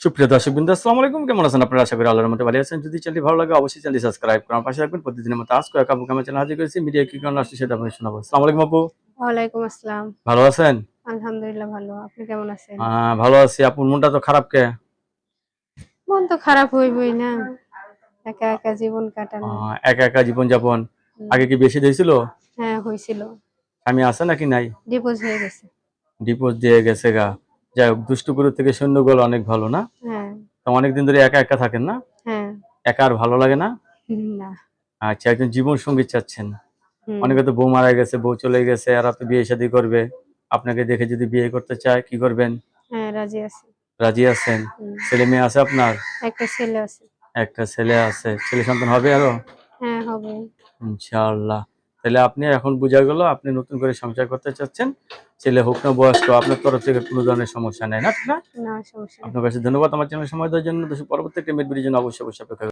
সুপ্রিয় দর্শকবৃন্দ, আসসালামু আলাইকুম। কেমন আছেন আপনারা? আশা করি আল্লাহর রহমতে ভালো আছেন। যদি চ্যানেলটি ভালো লাগে অবশ্যই চ্যানেলটি সাবস্ক্রাইব করার পাশে রাখবেন। প্রতিদিনের মতো আজকে এক আপুকে আমার চ্যানেল হাজির করেছি। মিডিয়া কি কারণে আসছে সেটা আপনাকে শোনাবো। আসসালামু আলাইকুম আপু, ওয়ালাইকুম আসসালাম। ভালো আছেন? আলহামদুলিল্লাহ ভালো। আপনি কেমন আছেন? ভালো আছি। আপুর মনটা তো খারাপ কে? মন তো খারাপ হইবই না। একা একা জীবন কাটানো। একা একা জীবনযাপন। হুম, আগে কি বেশি দিয়েছিল? হ্যাঁ হইছিল। স্বামী আছে নাকি নাই? ডিভোর্স হয়ে গেছে। ডিভোর্স দিয়ে গেছে গা। যাই হোক, দুষ্টুগুরু থেকে সৈন্য গোল অনেক ভালো না? হ্যাঁ, তো অনেকদিন ধরে একা একা থাকেন না? হ্যাঁ। একা আর ভালো লাগে না? না। আচ্ছা, একজন জীবন সঙ্গী চাচ্ছেন। হুম, অনেকে তো বউ মারা গেছে, বউ চলে গেছে, আর আপনি বিয়ে শাদী করবে। আপনাকে দেখে যদি বিয়ে করতে চায় কি করবেন? হ্যাঁ রাজি আছি। রাজি আছেন? হুম, ছেলে মেয়ে আছে আপনার? একটা ছেলে আছে। একটা ছেলে আছে। ছেলে সন্তান হবে আরো? হ্যাঁ হবে। ইনশাআল্লাহ। তাহলে আপনি এখন বোঝা গেল আপনি নতুন করে সংসার করতে চাচ্ছেন। ছেলে হোক না বয়স্ক, আপনার তরফ থেকে কোনো ধরনের সমস্যা নেই না, ঠিক না? না সমস্যা নেই। আপনার কাছে ধন্যবাদ আমার চ্যানেলে সময় দেওয়ার জন্য। পরবর্তী একটা মিট ভিডিওর জন্য অবশ্যই অপেক্ষা